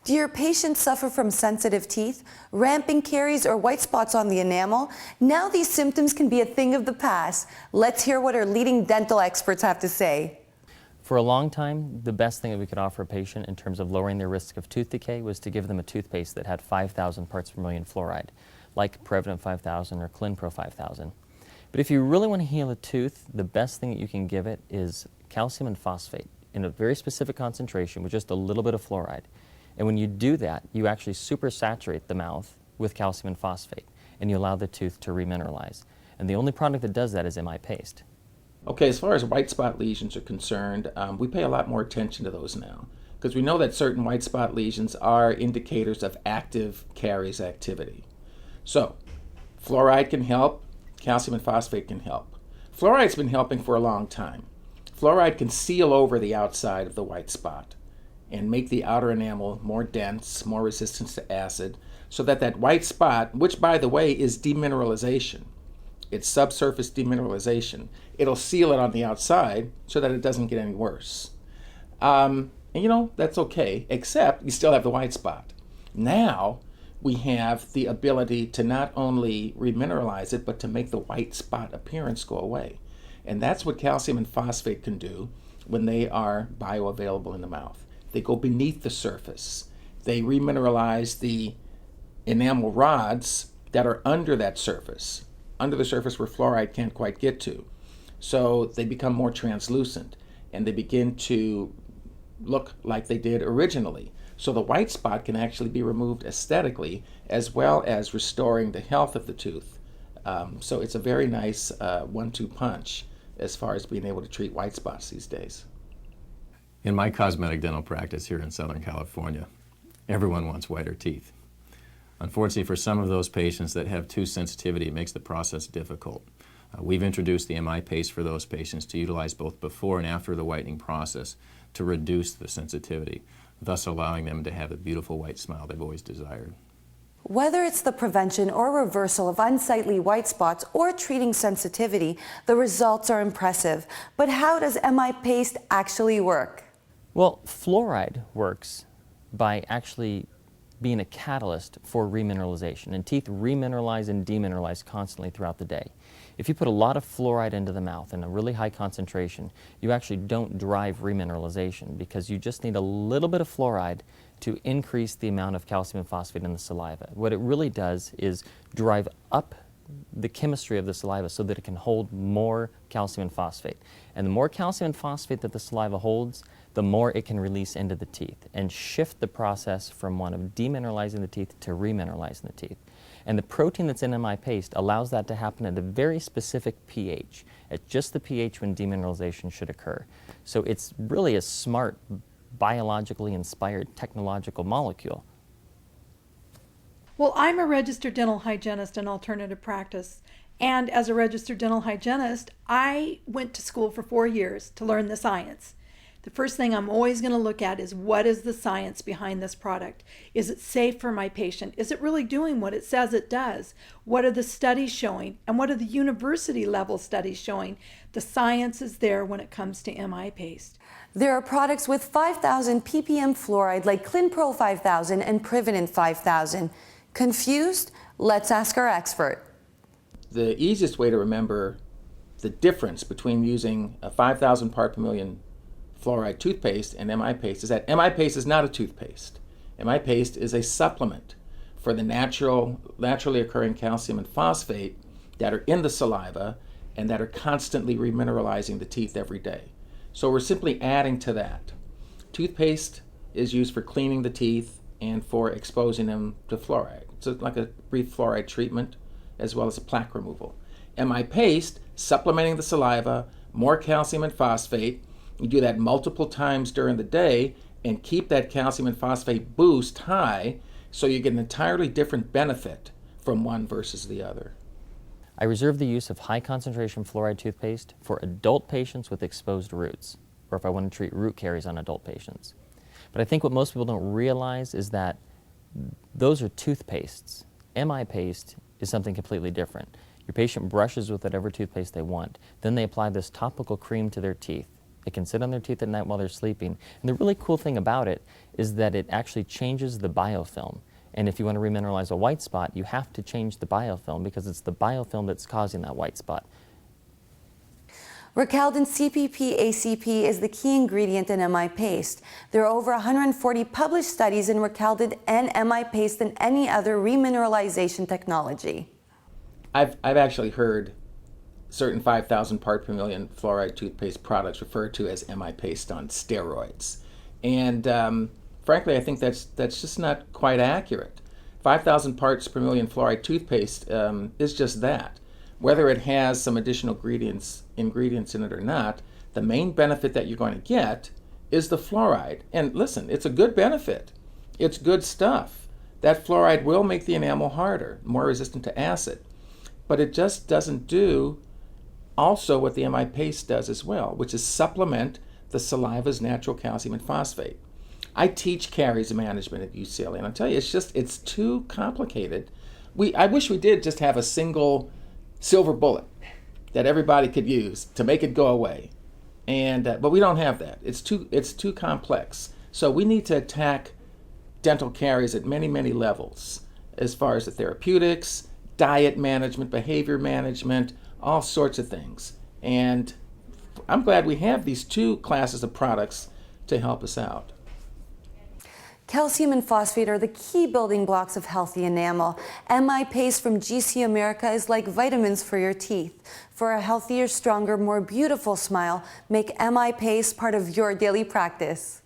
Do your patients suffer from sensitive teeth, ramping caries, or white spots on the enamel? Now these symptoms can be a thing of the past. Let's hear what our leading dental experts have to say. For a long time, the best thing that we could offer a patient in terms of lowering their risk of tooth decay was to give them a toothpaste that had 5,000 parts per million fluoride, like Prevident 5000 or Clinpro 5000. But if you really want to heal a tooth, the best thing that you can give it is calcium and phosphate in a very specific concentration with just a little bit of fluoride. And when you do that, you actually supersaturate the mouth with calcium and phosphate, and you allow the tooth to remineralize. And the only product that does that is MI paste. Okay, as far as white spot lesions are concerned, we pay a lot more attention to those now because we know that certain white spot lesions are indicators of active caries activity. So, fluoride can help, calcium and phosphate can help. Fluoride's been helping for a long time. Fluoride can seal over the outside of the white spot and make the outer enamel more dense, more resistant to acid, so that that white spot, which by the way is demineralization, it's subsurface demineralization, it'll seal it on the outside so that it doesn't get any worse. And you know, that's okay, except you still have the white spot. Now we have the ability to not only remineralize it, but to make the white spot appearance go away. And that's what calcium and phosphate can do when they are bioavailable in the mouth. They go beneath the surface. They remineralize the enamel rods that are under that surface, under the surface where fluoride can't quite get to. So they become more translucent and they begin to look like they did originally. So the white spot can actually be removed aesthetically as well as restoring the health of the tooth. So it's a very nice 1-2 punch as far as being able to treat white spots these days. In my cosmetic dental practice here in Southern California, everyone wants whiter teeth. Unfortunately, for some of those patients that have tooth sensitivity, it makes the process difficult. We've introduced the MI paste for those patients to utilize both before and after the whitening process to reduce the sensitivity, thus allowing them to have the beautiful white smile they've always desired. Whether it's the prevention or reversal of unsightly white spots or treating sensitivity, the results are impressive. But how does MI paste actually work? Well, fluoride works by actually being a catalyst for remineralization, and teeth remineralize and demineralize constantly throughout the day. If you put a lot of fluoride into the mouth in a really high concentration, you actually don't drive remineralization because you just need a little bit of fluoride to increase the amount of calcium and phosphate in the saliva. What it really does is drive up the chemistry of the saliva so that it can hold more calcium and phosphate. And the more calcium and phosphate that the saliva holds, the more it can release into the teeth and shift the process from one of demineralizing the teeth to remineralizing the teeth. And the protein that's in MI paste allows that to happen at a very specific pH, at just the pH when demineralization should occur. So it's really a smart, biologically inspired technological molecule. Well, I'm a registered dental hygienist in alternative practice. And as a registered dental hygienist, I went to school for 4 years to learn the science. The first thing I'm always going to look at is what is the science behind this product? Is it safe for my patient? Is it really doing what it says it does? What are the studies showing? And what are the university level studies showing? The science is there when it comes to MI paste. There are products with 5,000 ppm fluoride like Clinpro 5000 and Prevident 5000. Confused? Let's ask our expert. The easiest way to remember the difference between using a 5,000 part per million fluoride toothpaste and MI paste is that MI paste is not a toothpaste. MI paste is a supplement for the naturally occurring calcium and phosphate that are in the saliva and that are constantly remineralizing the teeth every day. So we're simply adding to that. Toothpaste is used for cleaning the teeth and for exposing them to fluoride. So it's like a brief fluoride treatment as well as a plaque removal. MI paste, supplementing the saliva, more calcium and phosphate. You do that multiple times during the day and keep that calcium and phosphate boost high so you get an entirely different benefit from one versus the other. I reserve the use of high concentration fluoride toothpaste for adult patients with exposed roots, or if I want to treat root caries on adult patients. But I think what most people don't realize is that those are toothpastes. MI paste is something completely different. Your patient brushes with whatever toothpaste they want. Then they apply this topical cream to their teeth. It can sit on their teeth at night while they're sleeping. And the really cool thing about it is that it actually changes the biofilm. And if you want to remineralize a white spot, you have to change the biofilm because it's the biofilm that's causing that white spot. Recaldin CPP-ACP is the key ingredient in MI paste. There are over 140 published studies in Recaldin and MI paste than any other remineralization technology. I've actually heard certain 5,000 part per million fluoride toothpaste products referred to as MI paste on steroids. And frankly, I think that's just not quite accurate. 5,000 parts per million fluoride toothpaste is just that. Whether it has some additional ingredients in it or not, the main benefit that you're going to get is the fluoride. And listen, it's a good benefit. It's good stuff. That fluoride will make the enamel harder, more resistant to acid. But it just doesn't do also what the MI paste does as well, which is supplement the saliva's natural calcium and phosphate. I teach caries management at UCLA, and I'll tell you, it's too complicated. I wish we did just have a single silver bullet that everybody could use to make it go away, but we don't have that. It's too complex. So we need to attack dental caries at many levels, as far as the therapeutics, diet management, behavior management, all sorts of things. And I'm glad we have these two classes of products to help us out. Calcium and phosphate are the key building blocks of healthy enamel. MI paste from GC America is like vitamins for your teeth. For a healthier, stronger, more beautiful smile, make MI paste part of your daily practice.